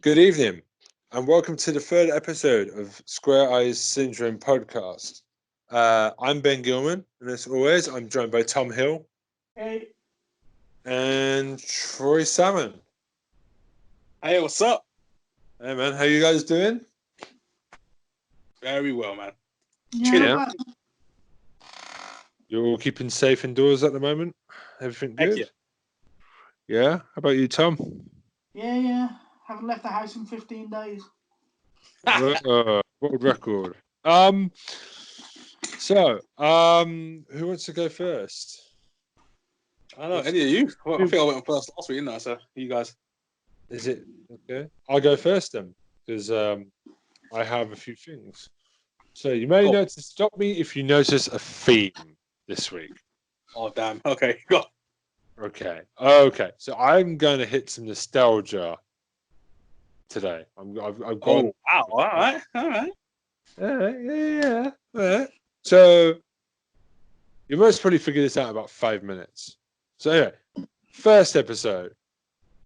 Good evening, and welcome to the third episode of Square Eyes Syndrome podcast. I'm Ben Gilman, and as always, I'm joined by Tom Hill. Hey. And Troy Salmon. Hey, what's up? Hey, man, how you guys doing? Very well, man. Yeah. You're all keeping safe indoors at the moment? Everything good? Heck Yeah? How about you, Tom? Yeah. Haven't left the house in 15 days. World record. So, who wants to go first? I don't know, any of you? Well, I think I went on first last week, didn't I? So, you guys. Is it okay? I'll go first then, because I have a few things. So you may notice. Stop me if you notice a theme this week. Oh damn! Okay, go. Okay. So I'm going to hit some nostalgia today. I've gone. Oh wow! All right. Yeah. So you most probably figure this out in about 5 minutes. So anyway, first episode.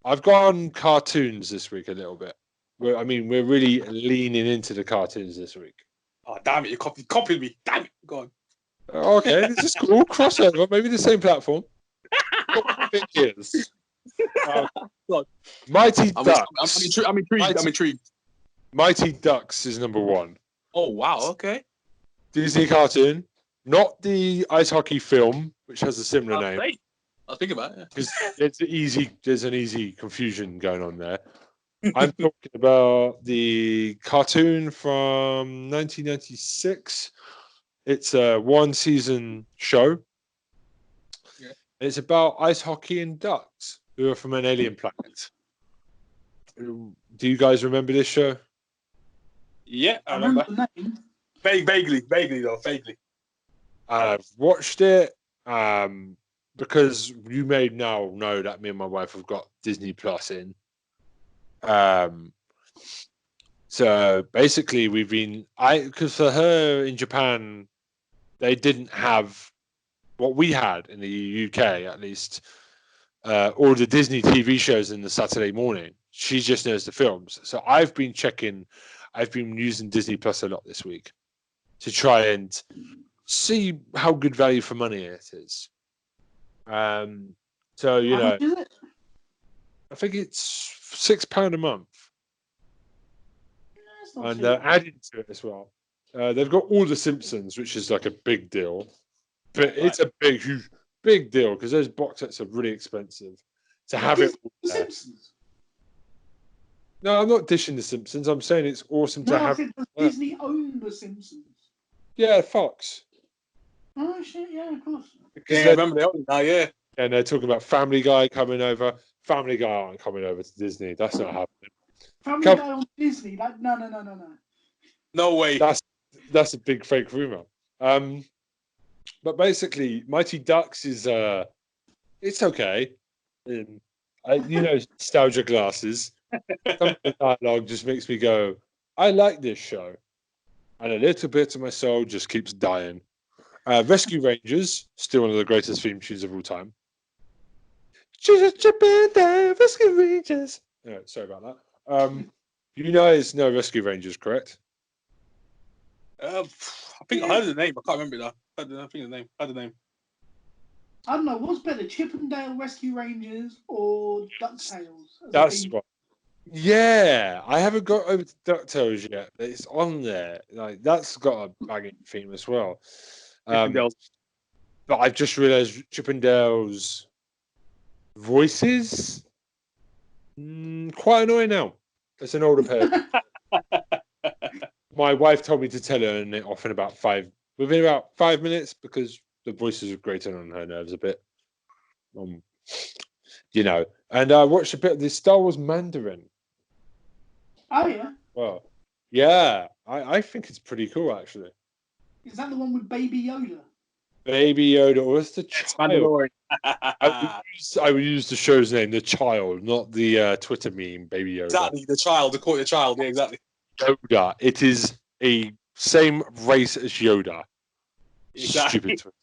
I've gone cartoons this week a little bit. We're really leaning into the cartoons this week. Oh damn it! You copied me. Damn it! Go on. Okay, this is cool. Crossover, maybe the same platform. It is. Mighty Ducks. I'm intrigued. Mighty Ducks is number one. Oh wow! Okay. Disney cartoon, not the ice hockey film, which has a similar name. I'll think about it. Because there's an easy confusion going on there. I'm talking about the cartoon from 1996. It's a one-season show. Yeah. It's about ice hockey and ducks who are from an alien planet. Do you guys remember this show? Yeah, I remember. The name. Vaguely. I've watched it because you may now know that me and my wife have got Disney Plus in. So basically we've been because for her in Japan they didn't have what we had in the UK at least, all the Disney TV shows in the Saturday morning. She just knows the films. So I've been using Disney Plus a lot this week to try and see how good value for money it is. So you How know, much is it? I think it's £6 a month. That's not And too bad. adding to it as well, they've got all the Simpsons, which is like a big deal. But it's a big deal because those box sets are really expensive to have it. The Simpsons. No, I'm not dishing the Simpsons. I'm saying it's awesome to No, have. I think Disney owned the Simpsons. Yeah, Fox. Oh shit! Yeah, of course. Because Yeah, I remember they only now. Yeah. and they're talking about Family Guy coming over. Family Guy aren't coming over to Disney. That's not happening. Family Guy on Disney. Like, no. No way. That's a big fake rumor. But basically, Mighty Ducks is it's okay. Nostalgia glasses. Some of the dialogue just makes me go, I like this show, and a little bit of my soul just keeps dying. Rescue Rangers, still one of the greatest theme tunes of all time. Rescue Rangers. Sorry about that. It's no Rescue Rangers, correct? I think I heard the name. I can't remember it now. Heard the name. I don't know. What's better, Chippendale Rescue Rangers or DuckTales? That's what. Yeah, I haven't got over to DuckTales yet, but it's on there. Like that's got a banging theme as well. But I've just realised Chippendale's voices quite annoying now. It's an older pair. My wife told me to tell her and it off within about 5 minutes because the voices are grating on her nerves a bit. And I watched a bit of the Star Wars Mandarin. Oh yeah. Well, yeah, I think it's pretty cool actually. Is that the one with Baby Yoda? Baby Yoda, or it's the child. I would use the show's name, The Child, not the Twitter meme, Baby Yoda. Exactly, the child. They call it the child. Yeah, exactly. Yoda. It is a same race as Yoda. Exactly. Stupid.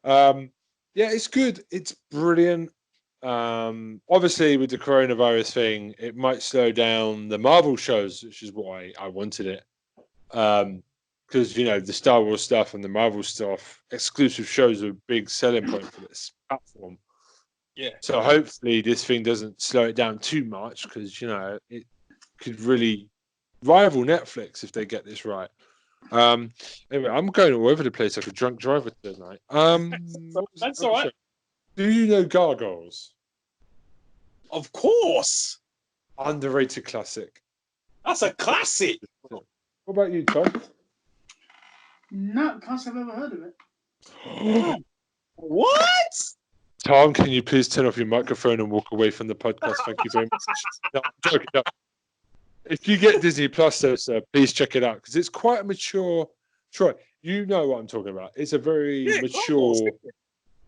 Yeah, it's good. It's brilliant. Obviously, with the coronavirus thing, it might slow down the Marvel shows, which is why I wanted it. Because the Star Wars stuff and the Marvel stuff, exclusive shows are a big selling point for this platform. Yeah. So hopefully this thing doesn't slow it down too much, because it could really rival Netflix if they get this right. Anyway, I'm going all over the place like a drunk driver tonight. That's all right. Do you know Gargoyles? Of course. Underrated classic. That's a classic. What about you, Tom? No, can't say I've ever heard of it. What? Tom, can you please turn off your microphone and walk away from the podcast? Thank you very much. No, I'm joking. No. If you get Disney Plus, though, sir, please check it out, because it's quite a mature. Troy, you know what I'm talking about. It's a very mature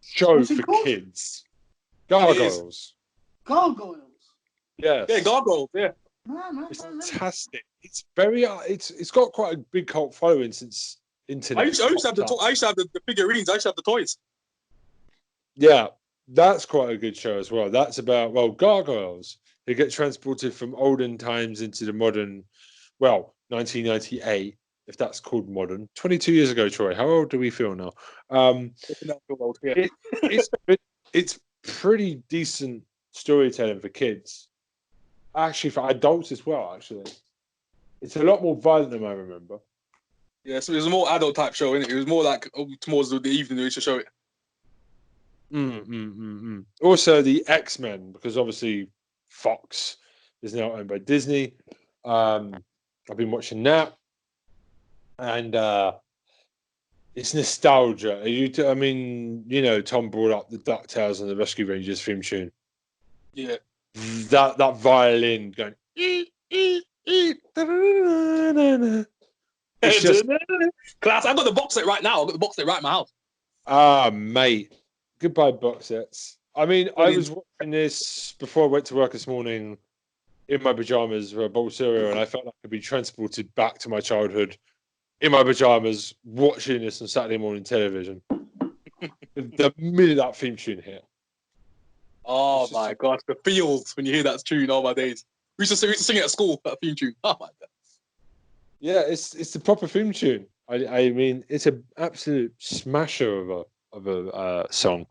show What's it for called? kids. Gargoyles. Gargoyles. Yes. Yeah, Gargoyles. Yeah. No, It's fantastic. It's very. It's got quite a big cult following since internet. I used to have the figurines. I used to have the toys. Yeah, that's quite a good show as well. That's about gargoyles who get transported from olden times into the modern, 1998, if that's called modern. 22 years ago, Troy. How old do we feel now? It's pretty decent storytelling for kids. Actually, for adults as well. Actually, it's a lot more violent than I remember. Yeah, so it was a more adult type show, innit? It was more like towards the evening they used to show it. Also, the X-Men, because obviously Fox is now owned by Disney. I've been watching that, and it's nostalgia. Tom brought up the DuckTales and the Rescue Rangers theme tune. Yeah, that violin going. It's just class. I got the box set right now. I got the box set right in my house. Ah, mate. Goodbye, box sets. I mean, I was watching this before I went to work this morning in my pajamas with a bowl of cereal, and I felt like I could be transported back to my childhood in my pajamas watching this on Saturday morning television. The minute that theme tune hit. Oh my gosh, the feels when you hear that tune. Oh my days. We used to sing it at school, that theme tune. Oh my god. Yeah, it's the proper theme tune. I mean, it's an absolute smasher of a song.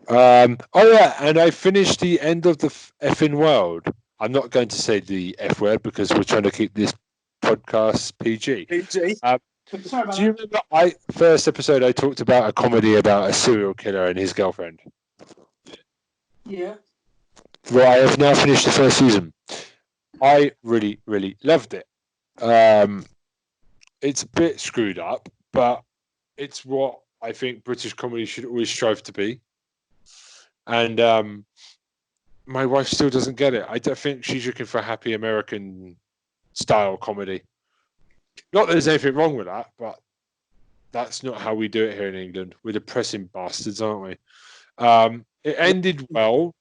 And I finished the end of the effing world. I'm not going to say the F word because we're trying to keep this podcast PG. PG. Sorry about Do you remember first episode I talked about a comedy about a serial killer and his girlfriend? Yeah. Well, I have now finished the first season. I really, really loved it. It's a bit screwed up, but it's what I think British comedy should always strive to be. And my wife still doesn't get it. I don't think she's looking for a happy American style comedy. Not that there's anything wrong with that, but that's not how we do it here in England. We're depressing bastards, aren't we? It ended well,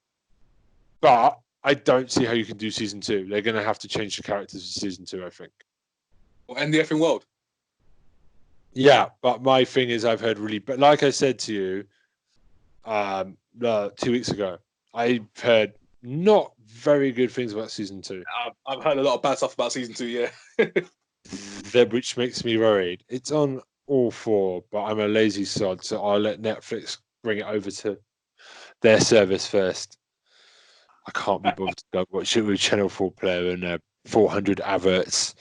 but I don't see how you can do season 2. They're going to have to change the characters for season 2, I think. Or end the effing world. Yeah, but my thing is I've heard but like I said to you 2 weeks ago, I've heard not very good things about season 2. I've heard a lot of bad stuff about season 2, yeah. Which makes me worried. It's on all 4, but I'm a lazy sod, so I'll let Netflix bring it over to their service first. I can't be bothered to go watch it with Channel 4 player and 400 adverts.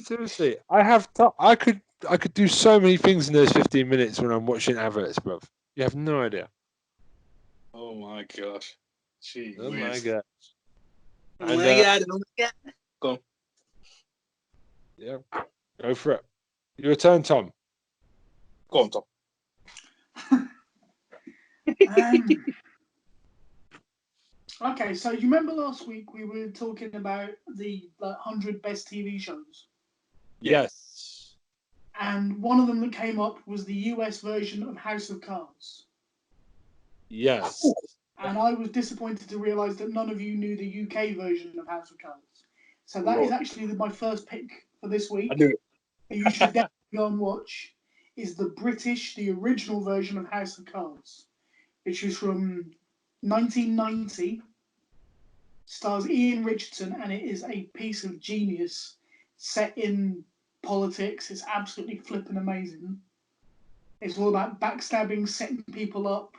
Seriously, I could do so many things in those 15 minutes when I'm watching adverts, bro. You have no idea. Oh my gosh. Gee, oh my god. Oh my god. Go on. Yeah, go for it. Your turn, Tom. Go on, Tom. Okay, so you remember last week we were talking about the 100 best TV shows? Yes. And one of them that came up was the US version of House of Cards. Yes. And I was disappointed to realise that none of you knew the UK version of House of Cards. So that is actually my first pick for this week. I knew it. And you should definitely go and watch. Is the original version of House of Cards, which is from 1990. Stars Ian Richardson, and it is a piece of genius set in politics. It's absolutely flipping amazing. It's all about backstabbing, setting people up,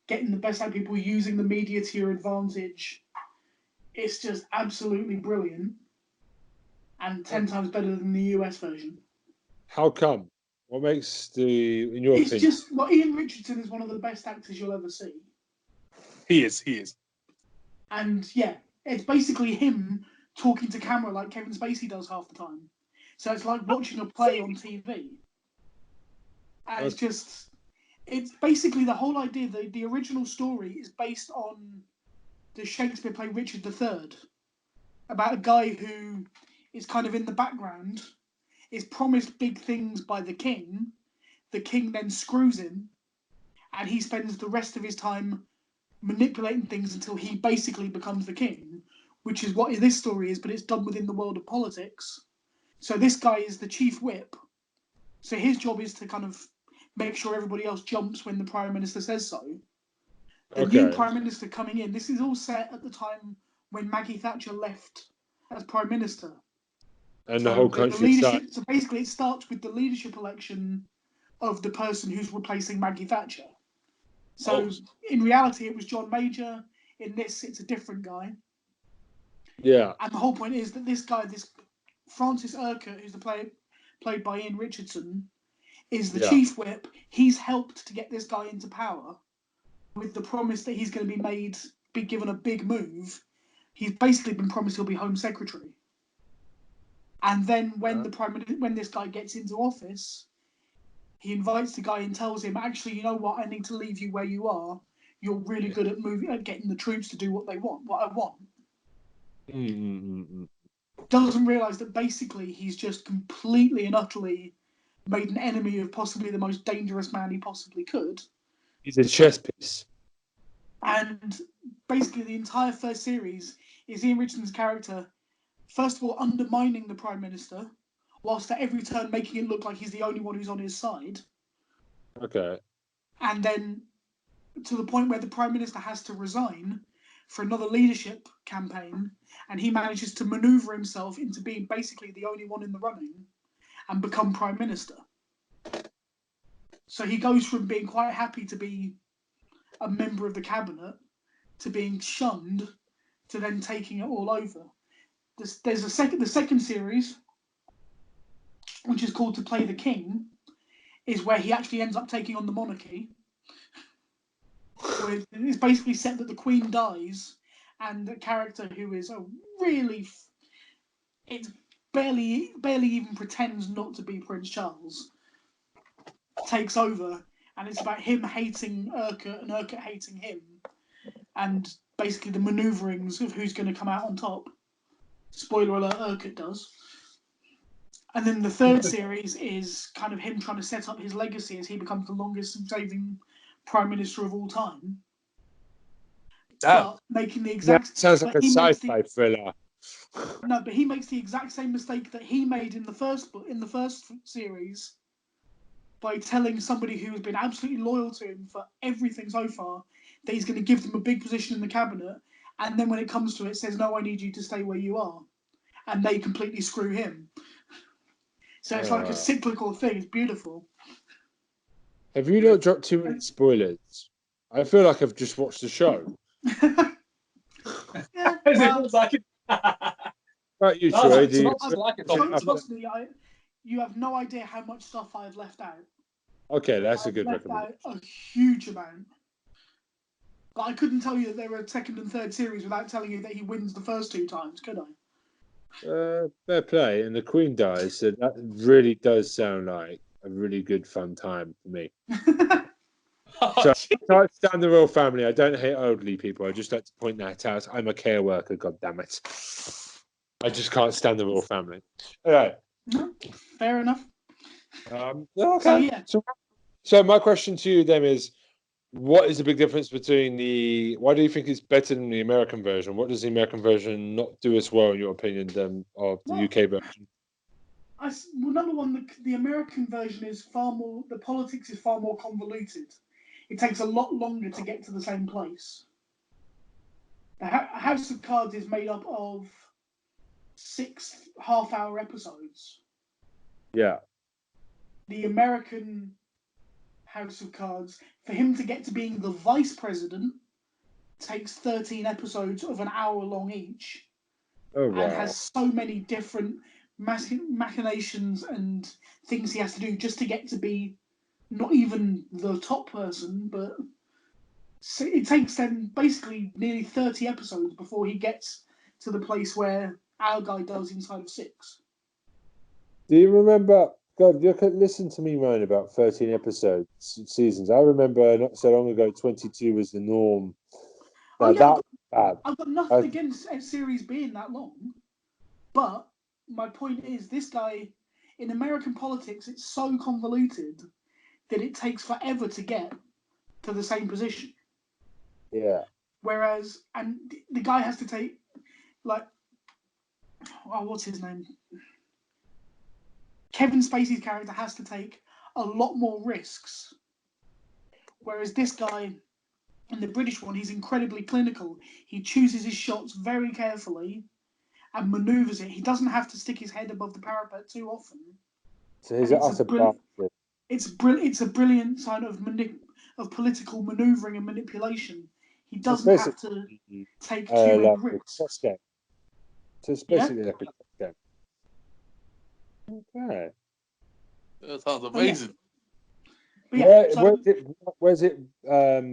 getting the best out of people, using the media to your advantage. It's just absolutely brilliant, and 10 times better than the US version. How come? What makes in your It's opinion? just, well, Ian Richardson is one of the best actors you'll ever see. He is. And yeah, it's basically him talking to camera like Kevin Spacey does half the time. So it's like watching a play on TV. And it's basically the whole idea. The original story is based on the Shakespeare play Richard III, about a guy who is kind of in the background, is promised big things by the king then screws him, and he spends the rest of his time manipulating things until he basically becomes the king, which is what this story is, but it's done within the world of politics. So this guy is the chief whip. So his job is to kind of make sure everybody else jumps when the prime minister says so. The new prime minister coming in, this is all set at the time when Maggie Thatcher left as prime minister. And the whole country starts. So basically it starts with the leadership election of the person who's replacing Maggie Thatcher. So in reality, it was John Major. In this, it's a different guy. Yeah. And the whole point is that this guy, this Francis Urquhart, who's played by Ian Richardson, is the chief whip. He's helped to get this guy into power with the promise that he's going to be given a big move. He's basically been promised he'll be Home Secretary. And then when this guy gets into office, he invites the guy and tells him, actually, you know what? I need to leave you where you are. You're really good at getting the troops to do what I want. Doesn't realise that basically he's just completely and utterly made an enemy of possibly the most dangerous man he possibly could. He's a chess piece. And basically the entire first series is Ian Richardson's character, first of all, undermining the Prime Minister, whilst at every turn making it look like he's the only one who's on his side. Okay. And then to the point where the Prime Minister has to resign for another leadership campaign, and he manages to manoeuvre himself into being basically the only one in the running and become Prime Minister. So he goes from being quite happy to be a member of the cabinet to being shunned to then taking it all over. There's the second series, which is called To Play the King, is where he actually ends up taking on the monarchy. Where it's basically set that the Queen dies, and the character who is it barely even pretends not to be Prince Charles, takes over, and it's about him hating Urquhart and Urquhart hating him, and basically the manoeuvrings of who's going to come out on top. Spoiler alert, Urquhart does. And then the third series is kind of him trying to set up his legacy as he becomes the longest-serving Prime Minister of all time. But making the exact... Sounds like a sci-fi thriller. No, but he makes the exact same mistake that he made in the first series by telling somebody who has been absolutely loyal to him for everything so far that he's going to give them a big position in the cabinet, and then when it comes to it, says, no, I need you to stay where you are. And they completely screw him. So it's like a cyclical thing. It's beautiful. Have you not dropped too many spoilers? I feel like I've just watched the show. Yeah, well, Right, you Troy, trust me, you have no idea how much stuff I've left out. Okay, that's a good left recommendation. out a huge amount. But I couldn't tell you that there were a second and third series without telling you that he wins the first 2 times, could I? Fair play, and the Queen dies, so that really does sound like a really good fun time for me. So I can't stand the royal family. I don't hate elderly people. I just like to point that out. I'm a care worker, god damn it. I just can't stand the royal family. All right. No, fair enough. Okay. So yeah. So my question to you then is, what is the big difference between why do you think it's better than the American version? What does the American version not do as well, in your opinion, than of the UK version? Number one, the American version is the politics is far more convoluted. it takes a lot longer to get to the same place. The House of Cards is made up of 6 half-hour episodes. Yeah. The American House of Cards, for him to get to being the vice president, takes 13 episodes of an hour long each. Oh, And wow. has so many different machinations and things he has to do just to get to be not even the top person, but so it takes them basically nearly 30 episodes before he gets to the place where our guy does inside of 6. Do you remember? God, listen to me moan about 13 episodes seasons. I remember not so long ago, 22 was the norm. Oh, yeah, bad. I've got nothing against a series being that long, but my point is, this guy, in American politics, it's so convoluted that it takes forever to get to the same position. Yeah. Whereas, and the guy has to take, like, what's his name? Kevin Spacey's character has to take a lot more risks. Whereas this guy, in the British one, he's incredibly clinical. He chooses his shots very carefully and manoeuvres it. He doesn't have to stick his head above the parapet too often. So he's utter bastard. It's a brilliant sign of political manoeuvring and manipulation. He doesn't have to take too many risks. So it's basically like a chess game. Okay. That sounds amazing. But yeah, where's it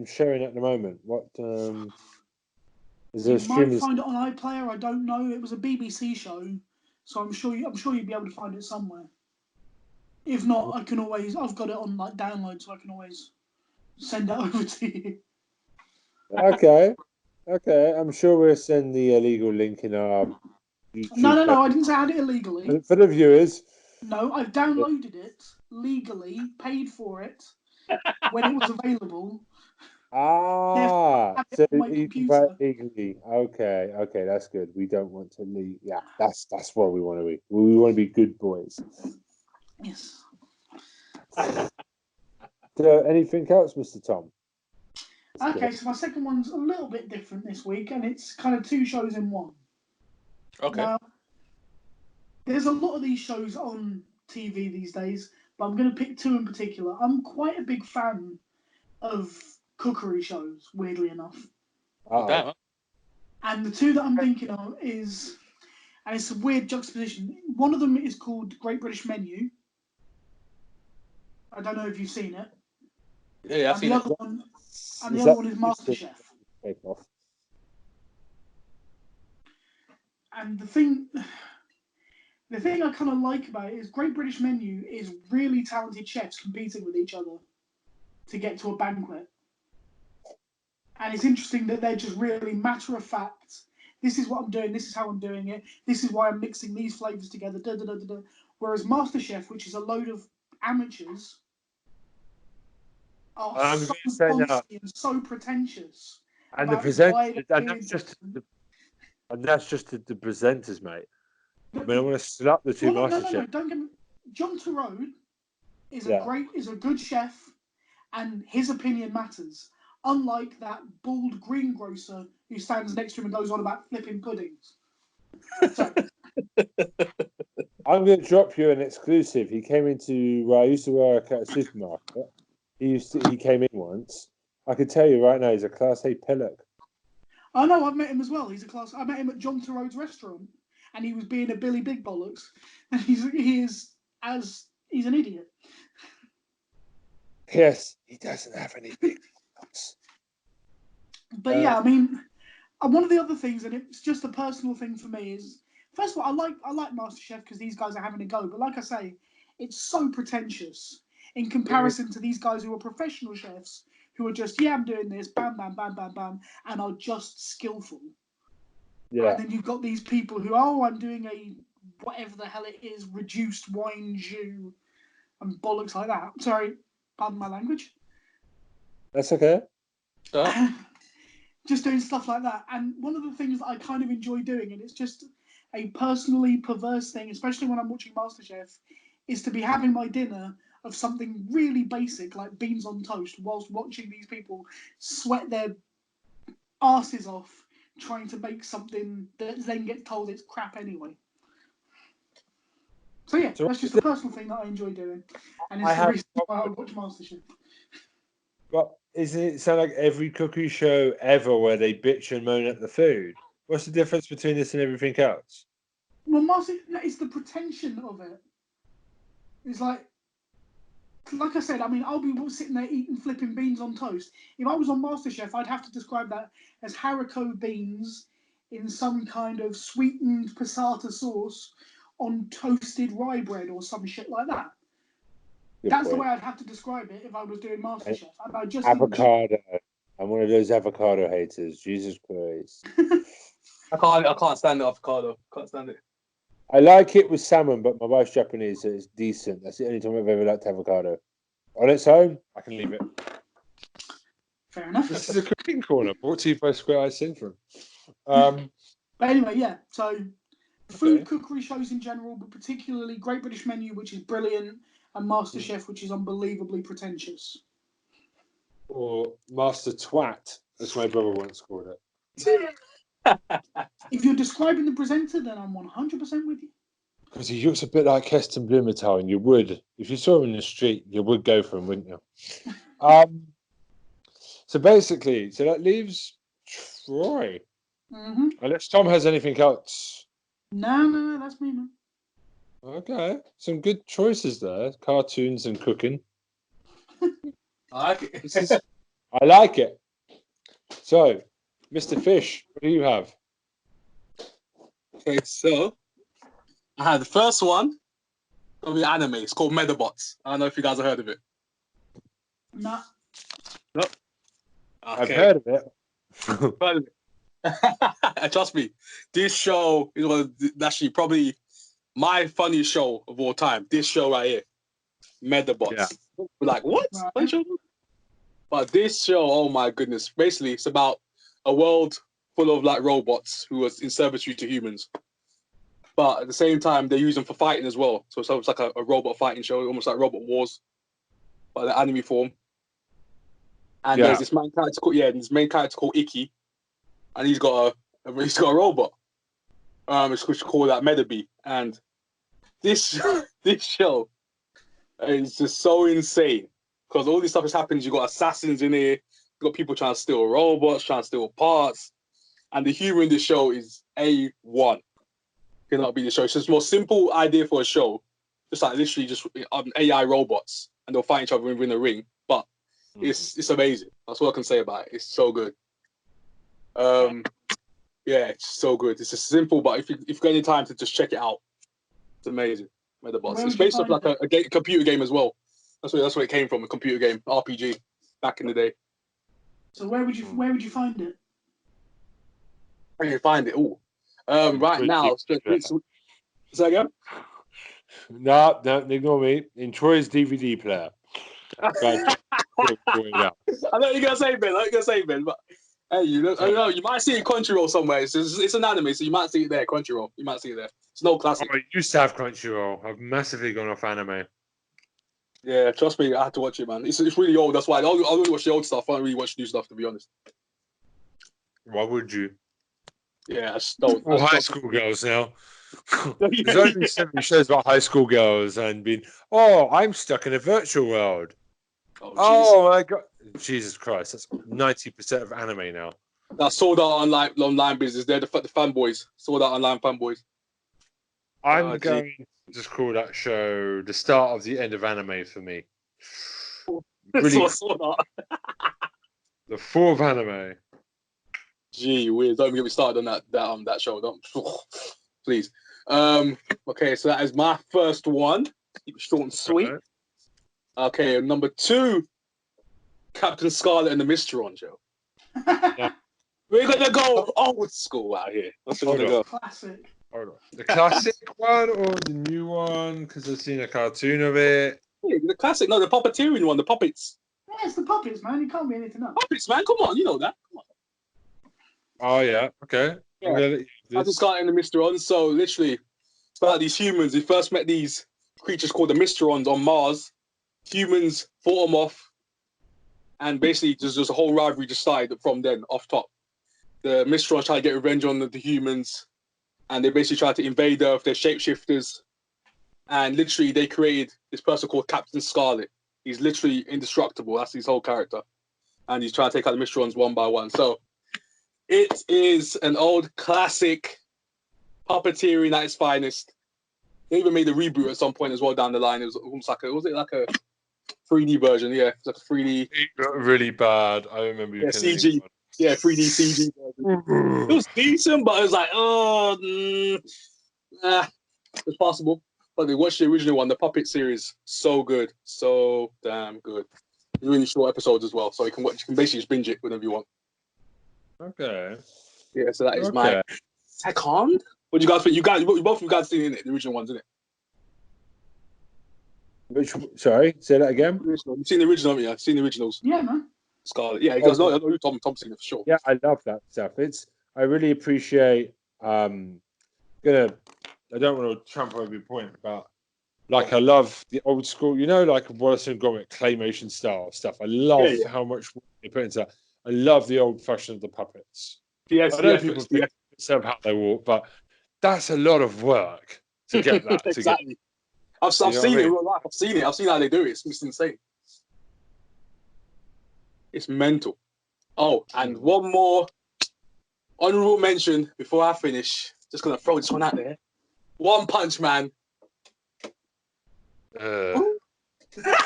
showing at the moment? What is there? You might find it on iPlayer. I don't know. It was a BBC show, so I'm sure you'd be able to find it somewhere. If not, I've got it on like download, so I can always send it over to you. Okay. I'm sure we'll send the illegal link in our YouTube. No. I didn't say I had it illegally. For the viewers. No, I've downloaded it legally, paid for it when it was available. So you can buy it legally. Okay, that's good. We don't want to leave. Yeah, that's what we want to be. We want to be good boys. Yes. So, anything else, Mr. Tom? Okay, so my second one's a little bit different this week, and it's kind of 2 shows in one. Okay. Now, there's a lot of these shows on TV these days, but I'm going to pick 2 in particular. I'm quite a big fan of cookery shows, weirdly enough. Damn. And the 2 that I'm thinking of is, and it's a weird juxtaposition. One of them is called Great British Menu. I don't know if you've seen it. Yeah, I've seen it. And the other one is MasterChef. And the thing I kind of like about it is Great British Menu is really talented chefs competing with each other to get to a banquet. And it's interesting that they're just really matter of fact. This is what I'm doing. This is how I'm doing it. This is why I'm mixing these flavors together. Da, da, da, da, da. Whereas MasterChef, which is a load of amateurs, are so bossy and so pretentious. And the presenters, and that's just the presenters, mate. I mean, I want to slap the 2 MasterChef. No, don't get me. John Turode is a good chef, and his opinion matters. Unlike that bald greengrocer who stands next to him and goes on about flipping puddings. So, I'm going to drop you an exclusive. He came into where I used to work at a supermarket. He came in once. I could tell you right now, he's a Class A pillock. I know. I've met him as well. I met him at John Turode's restaurant, and he was being a Billy Big Bollocks, and he's an idiot. Yes, he doesn't have any big bollocks. But yeah, I mean, one of the other things, and it's just a personal thing for me, is first of all, I like MasterChef because these guys are having a go. But like I say, it's so pretentious in comparison to these guys who are professional chefs who are just, I'm doing this, bam, bam, bam, bam, bam, and are just skillful. Yeah. And then you've got these people who, I'm doing a whatever the hell it is, reduced wine jus and bollocks like that. Sorry, pardon my language. That's okay. Just doing stuff like that. And one of the things that I kind of enjoy doing, and it's just a personally perverse thing, especially when I'm watching MasterChef, is to be having my dinner of something really basic like beans on toast whilst watching these people sweat their asses off trying to make something that then gets told it's crap anyway. So yeah, that's just a personal thing that I enjoy doing, and it's the reason why I watch MasterChef. But isn't it sound like every cookery show ever where they bitch and moan at the food? What's the difference between this and everything else? Well, it's the pretension of it. It's like I said, I mean, I'll be sitting there eating flipping beans on toast. If I was on MasterChef, I'd have to describe that as haricot beans in some kind of sweetened passata sauce on toasted rye bread or some shit like that. That's the way I'd have to describe it if I was doing MasterChef. And I just avocado. I'm one of those avocado haters. Jesus Christ. I can't stand the avocado. Can't stand it. I like it with salmon, but my wife's Japanese, so it's decent. That's the only time I've ever liked avocado. On its own, I can leave it. Fair enough. This is a cooking corner brought to you by Square Eye Syndrome. But anyway, yeah. So food cookery shows in general, but particularly Great British Menu, which is brilliant, and MasterChef, which is unbelievably pretentious. Or Master Twat, as my brother once called it. If you're describing the presenter, then I'm 100% with you. Because he looks a bit like Keston Blumenthal, and you would, if you saw him in the street, you would go for him, wouldn't you? So basically, that leaves Troy. Mm-hmm. Unless Tom has anything else. No, that's me, man. Okay, some good choices there. Cartoons and cooking. I like it. I like it. So, Mr. Fish, what do you have? Okay, so I had the first one of the anime. It's called Medabots. I don't know if you guys have heard of it. Nah. Nope. Okay. I've heard of it. Heard of it. Trust me, this show is actually probably my funniest show of all time. This show right here, Medabots. Yeah. We're like, what? Right. But this show, oh my goodness, basically it's about a world full of like robots who are in servitude to humans. But at the same time, they use them for fighting as well. So it's like a robot fighting show, almost like Robot Wars, but the anime form. And there's this main character called Icky, and he's got a robot. It's called that Medabi. And this show is just so insane because all this stuff is happening. You got assassins in here, you got people trying to steal robots, trying to steal parts, and the humor in this show is A1. Cannot be the show. It's just the most simple idea for a show, just like literally just AI robots, and they'll fight each other in a ring. But it's amazing. That's what I can say about it. It's so good. Yeah, it's so good. It's just simple, but if you've got any time to just check it out, it's amazing. Medabots. It's based off like a computer game as well. That's where it came from. A computer game, RPG, back in the day. So where would you find it? Where you find it? Oh, right now. Say again? No, ignore me. In Troy's DVD player. I know you're gonna say Ben. But hey, I know you might see it Crunchyroll somewhere. It's an anime, so you might see it there. Crunchyroll, you might see it there. It's no classic. I used to have Crunchyroll. I've massively gone off anime. Yeah, trust me, I had to watch it, man. It's really old. That's why I only watch the old stuff. I don't really watch new stuff, to be honest. Why would you? Yeah, I just don't. All high school girls now. There's only 70 shows about high school girls and being, I'm stuck in a virtual world. Oh my God. Jesus Christ, that's 90% of anime now. That Sword Art online business. They're the fanboys. Sword Art Online fanboys. I'm going to just call that show the start of the end of anime for me. Really, Sword Art. The fall of anime. Gee whiz, don't even get me started on that show. Don't please. Okay, so that is my first one. Keep it short and sweet. Okay, number 2, Captain Scarlet and the Mysteron show. Yeah. We're gonna go old school out here. Let's go. Classic. Hold on. The classic one or the new one? Because I've seen a cartoon of it. Yeah, the classic, no, the puppeteering one, the puppets. Yeah, it's the puppets, man. You can't be anything else. Puppets, man. Come on, you know that. Come on. Oh yeah, okay. Yeah. Captain Scarlet and the Mysterons. So literally, it's about these humans. We first met these creatures called the Mysterons on Mars. humans fought them off, and basically just a whole rivalry just started from then off top. The Mysterons tried to get revenge on the humans, and they basically tried to invade Earth. They're shapeshifters, and literally they created this person called Captain Scarlet. He's literally indestructible. That's his whole character, and he's trying to take out the Mysterons one by one. So it is an old classic puppeteering at its finest. They even made a reboot at some point as well down the line. It was almost like was it like a 3D version? Yeah, it's like a 3D. It got really bad. I remember you CG. Yeah, 3D CG version. It was decent, but it was like, it's possible. But they watched the original one, the Puppet series. So good, so damn good. Really short episodes as well, so you can watch. You can basically just binge it whenever you want. Okay. Yeah, so that is my second. What do you guys think? Both of you guys seen it, the original ones, isn't it? Which? Sorry, say that again. You've seen the original, haven't you? I've seen the originals. Yeah, man. Scarlet. Yeah, you guys know who Tom's seen it for sure. Yeah, I love that stuff. I really appreciate. I don't want to trample over your point, but like I love the old school. You know, like Wallace and Gromit claymation style stuff. I love how much work they put into that. I love the old fashion of the puppets. Yes, I know people think it's how they walk, but that's a lot of work to get that. Exactly. I've seen it in real life. I've seen it. I've seen how they do it. It's insane. It's mental. Oh, and one more honorable mention before I finish. Just gonna throw this one out there. One Punch Man.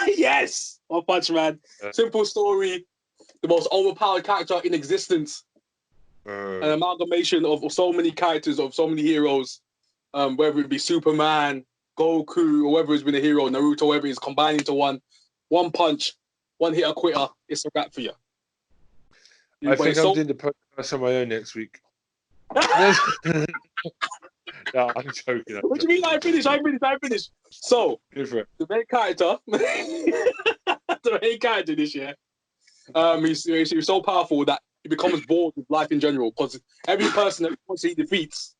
Yes, One Punch Man. Simple story. The most overpowered character in existence. An amalgamation of so many characters, of so many heroes. Whether it be Superman, Goku, or whether it's been a hero, Naruto, whatever it is, combined into one punch, one hitter quitter. It's a wrap for you. I think I'm doing the podcast on my own next week. No, I'm joking. What do you mean? I finished. So, the main character, this year, he's so powerful that he becomes bored with life in general, because every person that he defeats,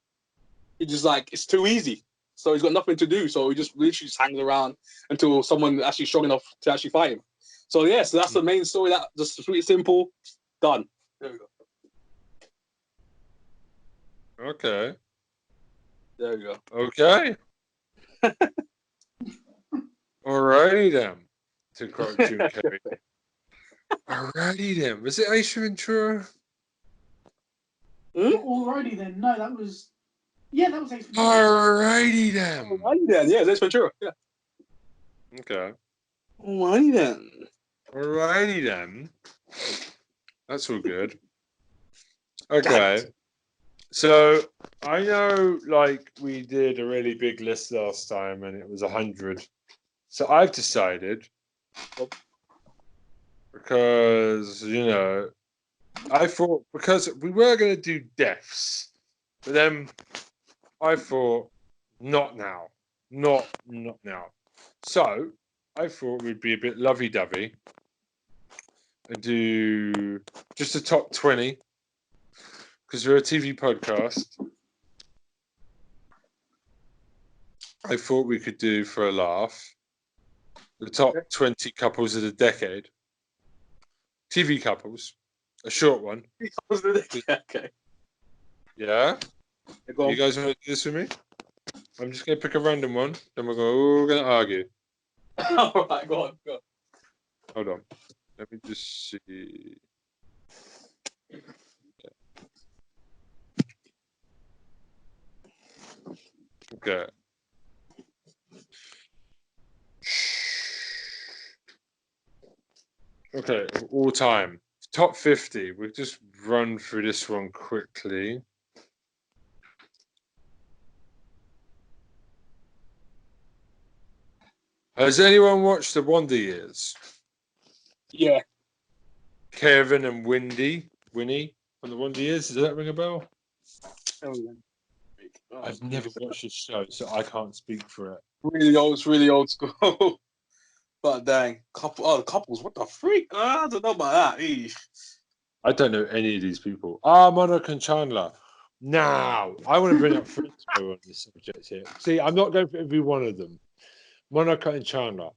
he just like, it's too easy. So he's got nothing to do. So he just literally just hangs around until someone actually strong enough to actually fight him. So so that's the main story. That just sweet, simple, done. There we go. Okay. There we go. Okay. Alrighty then. To quote Jim Carrey. Alrighty then. Was it Ace Ventura? Alrighty then. No, that was. Yeah, that was Ace Ventura. Alrighty then. Alrighty then. Yeah, Ace Ventura. Yeah. Okay. Alrighty then. Alrighty then. That's all good. Okay. So I know, like, we did a really big list last time, and it was 100. So I've decided, because I thought, because we were going to do deaths, but then I thought, not now, not now. So I thought we'd be a bit lovey-dovey and do just a top 20. Because we're a TV podcast, I thought we could do, for a laugh, the top 20 couples of the decade. TV couples. A short one. Okay. Yeah? You guys want to do this with me? I'm just going to pick a random one, then we're all going to argue. All right, go on. Hold on. Let me just see. Okay. Okay, all time. Top 50. We'll just run through this one quickly. Has anyone watched the Wonder Years? Yeah. Kevin and Winnie from the Wonder Years. Does that ring a bell? I've never watched this show, so I can't speak for it. It's really old school. But dang, couples, what the freak? I don't know about that. Eesh. I don't know any of these people. Monica and Chandler. Now, I want to bring up Frisco on this subject here. See, I'm not going for every one of them. Monica and Chandler.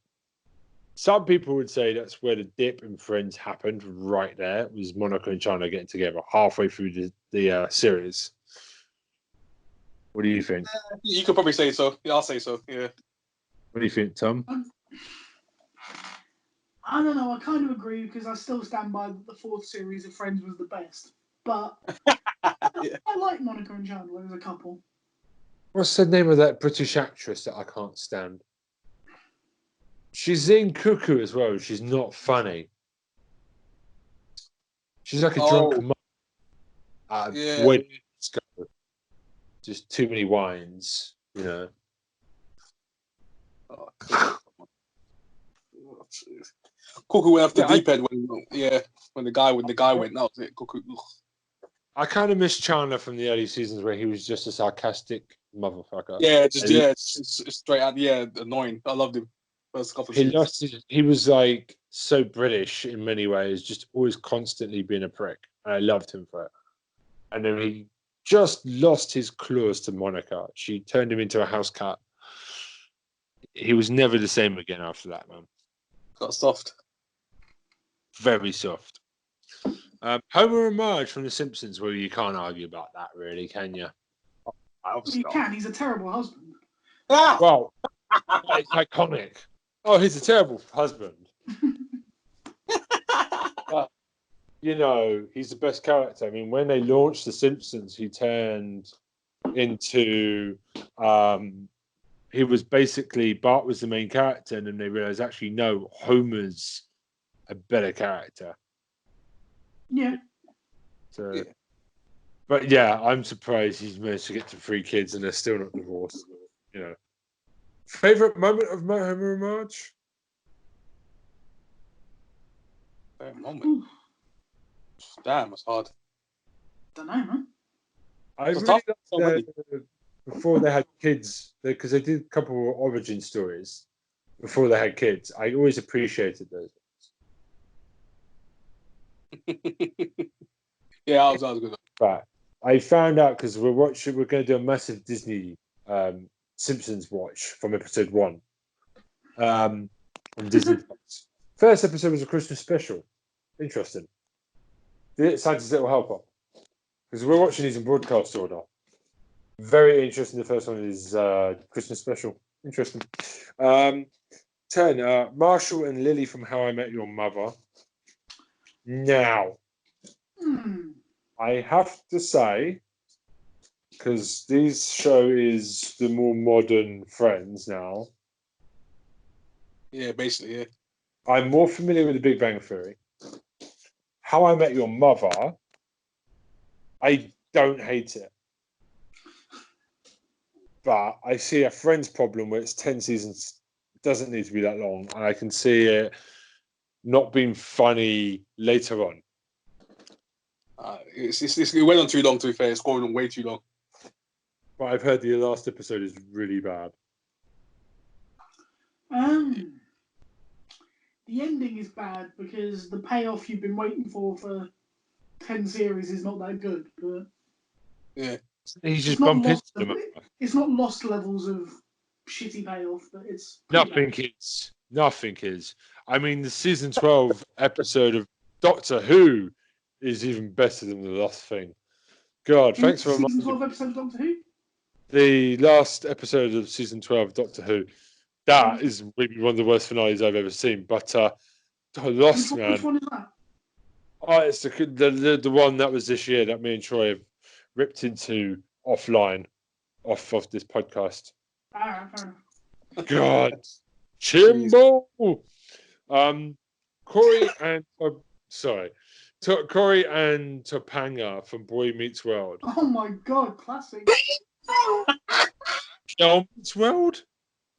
Some people would say that's where the dip in Friends happened. Right there was Monica and Chandler getting together halfway through the series. What do you think? You could probably say so. Yeah, I'll say so. Yeah. What do you think, Tom? I don't know. I kind of agree because I still stand by that the fourth series of Friends was the best. But Yeah. I like Monica and Chandler as a couple. What's the name of that British actress that I can't stand? She's in Cuckoo as well. She's not funny. She's like a drunk mum. Yeah. Wedding disco. Just too many wines, you know. Oh, Cuckoo went off the deep end when the guy went. That was it. Cuckoo. I kind of miss Chandler from the early seasons where he was just a sarcastic motherfucker. Yeah, just straight out. Yeah, annoying. I loved him. First couple of seasons. He was like so British in many ways, just always constantly being a prick. And I loved him for it. And then he just lost his claws to Monica. She turned him into a house cat. He was never the same again after that, man. Got soft. Very soft. Homer and Marge from The Simpsons. Well, you can't argue about that, really, can you? You can. He's a terrible husband. Well, it's iconic. Oh, he's a terrible husband. But, you know, he's the best character. I mean, when they launched The Simpsons, he turned into... he was basically... Bart was the main character, and then they realized, actually, no, Homer's a better character. Yeah. So, yeah. But yeah, I'm surprised he's managed to get to 3 kids and they're still not divorced. You know, favorite moment of Homer and Marge? Favorite moment. Damn, that's hard. Don't know, man. I really liked before they had kids, because they did a couple of origin stories before they had kids. I always appreciated those. Yeah, I was good. But I found out because we're going to do a massive Disney Simpsons watch from episode 1 on Disney Plus. First episode was a Christmas special. Interesting. Santa's Little Helper. Because we're watching these in broadcast order. Very interesting. The first one is Christmas special. Interesting. 10. Marshall and Lily from How I Met Your Mother. Now, I have to say, because this show is the more modern Friends now. Yeah, basically, yeah. I'm more familiar with The Big Bang Theory. How I Met Your Mother, I don't hate it. But I see a Friends problem where it's 10 seasons. It doesn't need to be that long. And I can see it not being funny later on. It went on too long, to be fair. It's going on way too long. But I've heard the last episode is really bad. The ending is bad because the payoff you've been waiting for 10 series is not that good. But yeah, he's just bumping into them. It's not lost levels of shitty payoff, but it's nothing is. I mean, the season 12 episode of Doctor Who is even better than the last thing. God, thanks for season 12 episode of Doctor Who. The last episode of season 12 of Doctor Who. That is maybe one of the worst finales I've ever seen. But Lost, man. Which one is that? Oh, it's the one that was this year that me and Troy have ripped into offline, off of this podcast. Fair enough. God, Chimbo. Corey and Topanga from Boy Meets World. Oh my God, classic. Girl Meets World?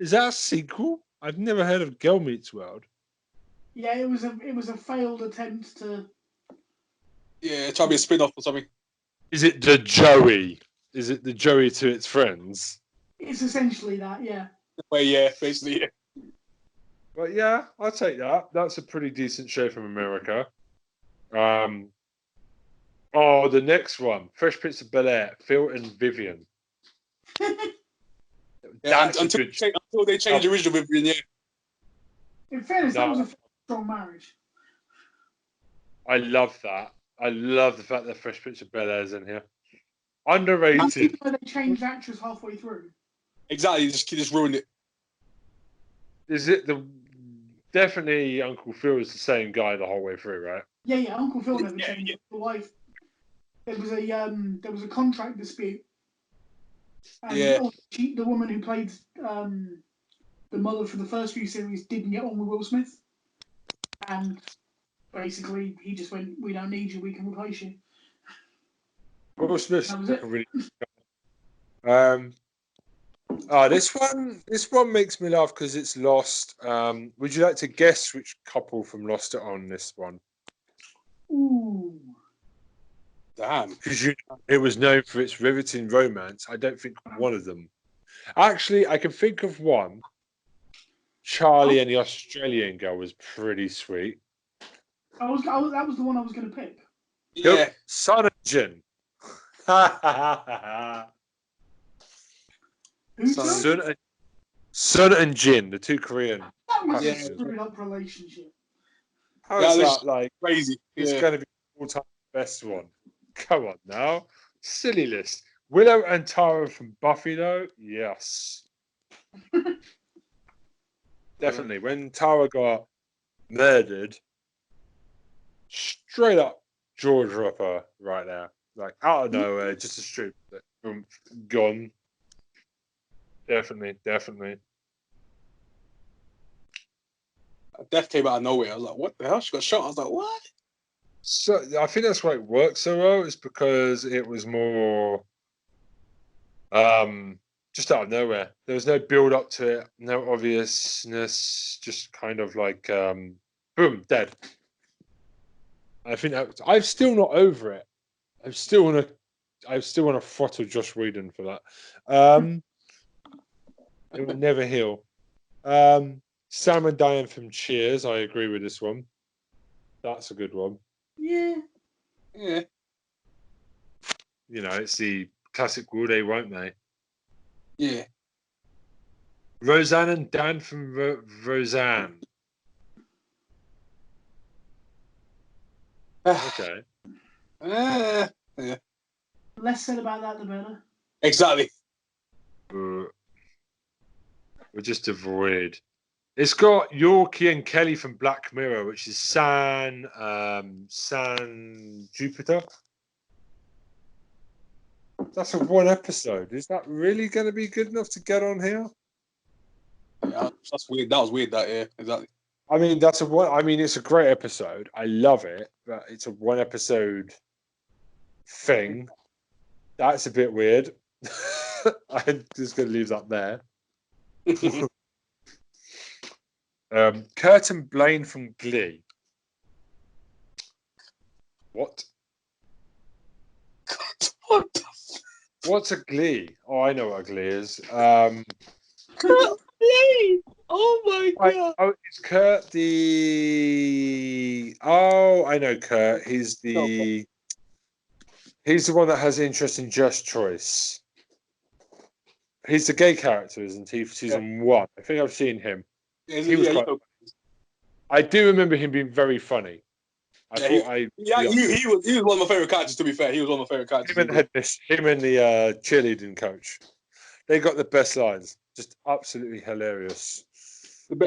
Is that a sequel? I've never heard of Girl Meets World. Yeah, it was a failed attempt to. Yeah, try to be a spin-off or something. Is it the Joey? Is it the Joey to its friends? It's essentially that, yeah. Well, yeah, basically, yeah. But yeah, I'll take that. That's a pretty decent show from America. The next one, Fresh Prince of Bel Air, Phil and Vivian. Yeah, until they change the original Vivian, yeah. In fairness, that No. was a strong marriage. I love that. I love the fact that Fresh Prince of Bel Air's in here. That's Underrated. why they changed actors halfway through. Exactly, just ruined it. Is it the definitely Uncle Phil is the same guy the whole way through, right? Yeah. Uncle Phil never Yeah, changed. yeah. The wife. There was a contract dispute, and Yeah. the woman who played the mother for the first few series didn't get on with Will Smith, and basically he just went, "We don't need you. We can replace you." Will Smith's That was like it. a really this one makes me laugh because it's Lost. Would you like to guess which couple from Lost are on this one? Ooh. Damn. Because it was known for its riveting romance. I don't think one of them. Actually, I can think of one. Charlie and the Australian girl was pretty sweet. That was the one I was going to pick. Yeah. Yep, Son and Jin. Who's Son- that? Sun and Jin, the two Korean. That was a Yeah. screwed up relationship. How Yeah, is this- that like? Crazy. It's Yeah. going to be the all-time best one. Come on now, silly list. Willow and Tara from Buffy, though, yes, definitely. When Tara got murdered, straight up jaw dropper right there, like out of nowhere, just a straight boom, gone. Definitely. Death came out of nowhere. I was like, what the hell? She got shot. I was like, what? So I think that's why it worked so well. Is because it was more just out of nowhere. There was no build up to it, no obviousness, just kind of like boom, dead. I think I'm still not over it. I still want to throttle Josh Whedon for that. It will never heal. Sam and Diane from Cheers. I agree with this one. That's a good one. Yeah. Yeah. You know, it's the classic will they, won't they? Yeah. Roseanne and Dan from Roseanne. Okay. Yeah. Less said about that, the better. Exactly. We're just devoid. It's got Yorkie and Kelly from Black Mirror, which is San Jupiter. That's a one episode. Is that really going to be good enough to get on here? Yeah, that's weird. That was weird. That yeah, exactly. I mean, that's a one. I mean, it's a great episode. I love it, but it's a one episode thing. That's a bit weird. I'm just going to leave that there. Kurt and Blaine from Glee. What? What the What's a Glee? Oh, I know what a Glee is. Glee? Oh my god! Is Kurt the? Oh, I know Kurt. He's the one that has interest in Just Choice. He's the gay character, isn't he? For season 1. I think I've seen him. He was quite. I do remember him being very funny. He was one of my favorite characters. To be fair, he was one of my favorite characters. Him and the cheerleading coach. They got the best lines. Just absolutely hilarious.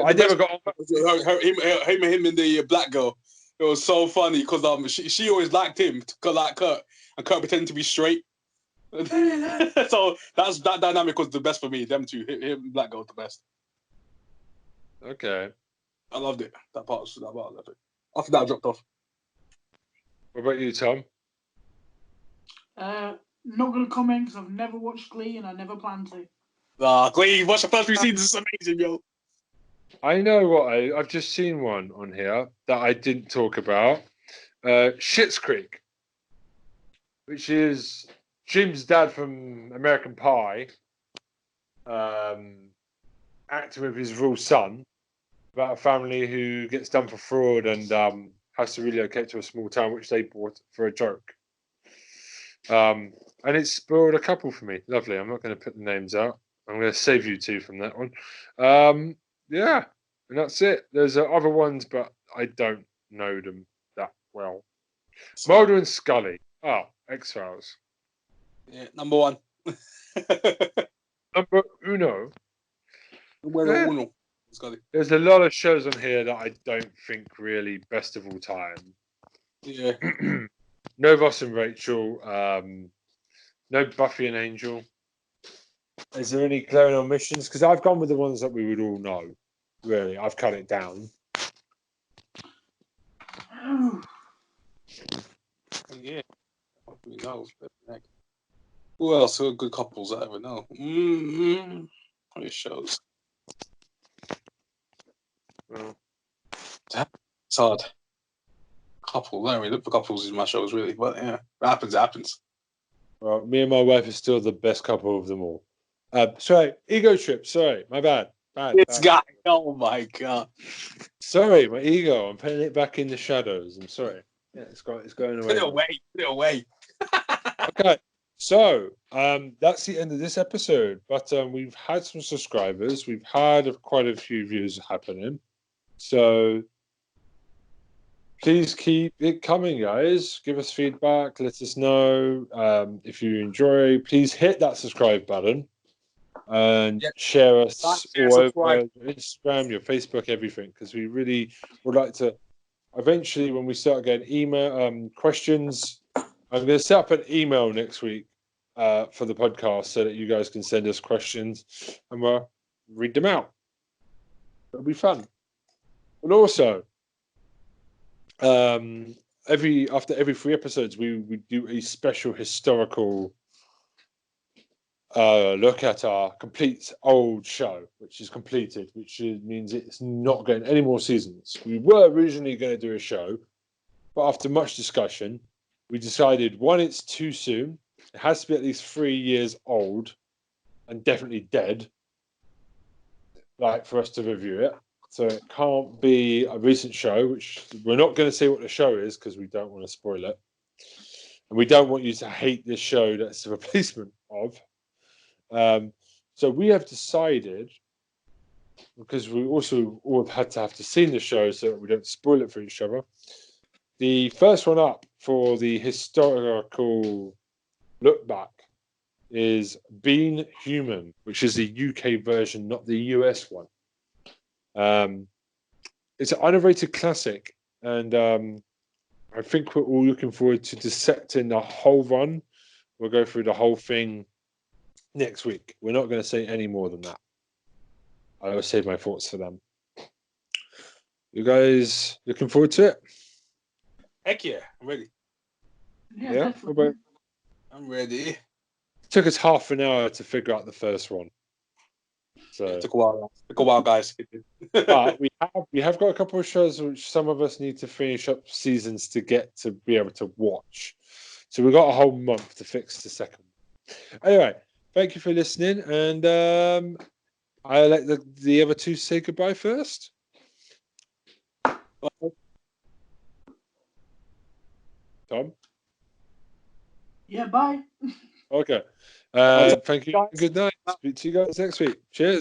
I never got on him and the black girl. It was so funny because she always liked him, like Kurt, and Kurt pretended to be straight. So that dynamic was the best for me. Them two, him and black girl, was the best. Okay. I loved it. That part I loved it. After that, I dropped off. What about you, Tom? Not going to comment because I've never watched Glee and I never plan to. Glee, watch the first 3 seasons. It's amazing, yo. I know what I've just seen one on here that I didn't talk about. Schitt's Creek, which is Jim's dad from American Pie, acting with his real son about a family who gets done for fraud and has to relocate to a small town which they bought for a joke. And it spoiled a couple for me. Lovely. I'm not going to put the names out. I'm going to save you two from that one. Yeah. And that's it. There's other ones, but I don't know them that well. Mulder and Scully. Oh, X-Files. Yeah, number one. Number uno. Numero uno. Scully. There's a lot of shows on here that I don't think really best of all time. Yeah. No Ross and Rachel. No Buffy and Angel. Is there any glaring omissions? Because I've gone with the ones that we would all know. Really, I've cut it down. Yeah. Who else are good couples I ever know? What it shows? Well, it's hard. Couples. I don't really look for couples in my shows, really. But yeah, it happens. It happens. well, me and my wife are still the best couple of them all. Sorry, ego trip. Sorry, my bad. This guy. Oh my god. Sorry, my ego. I'm putting it back in the shadows. I'm sorry. Yeah, it's going away. Put it away. Okay, so that's the end of this episode. But we've had some subscribers. We've had quite a few views happening. So please keep it coming, guys. Give us feedback. Let us know if you enjoy. Please hit that subscribe button and share us all over your Instagram, your Facebook, everything. Because we really would like to. Eventually, when we start getting email questions, I'm going to set up an email next week for the podcast so that you guys can send us questions and we'll read them out. It'll be fun. And also, after every 3 episodes, we do a special historical look at our complete old show, which is completed, which means it's not getting any more seasons. We were originally going to do a show, but after much discussion, we decided, one, it's too soon. It has to be at least 3 years old and definitely dead, like for us to review it. So it can't be a recent show, which we're not going to say what the show is because we don't want to spoil it. And we don't want you to hate this show that's the replacement of. So we have decided, because we also all have to seen the show so that we don't spoil it for each other. The first one up for the historical look back is Being Human, which is the UK version, not the US one. It's an underrated classic, and I think we're all looking forward to dissecting the whole run. We'll go through the whole thing next week. We're not going to say any more than that. I will save my thoughts for them. You guys looking forward to it? Heck yeah, I'm ready. Yeah, I'm ready. It took us half an hour to figure out the first one. So it took a while, guys. But we have got a couple of shows which some of us need to finish up seasons to get to be able to watch. So we've got a whole month to fix the second. Anyway, thank you for listening, and I'll let the other two say goodbye first. Tom? Yeah, bye. Okay. Thank you. Good night. Speak to you guys next week. Cheers.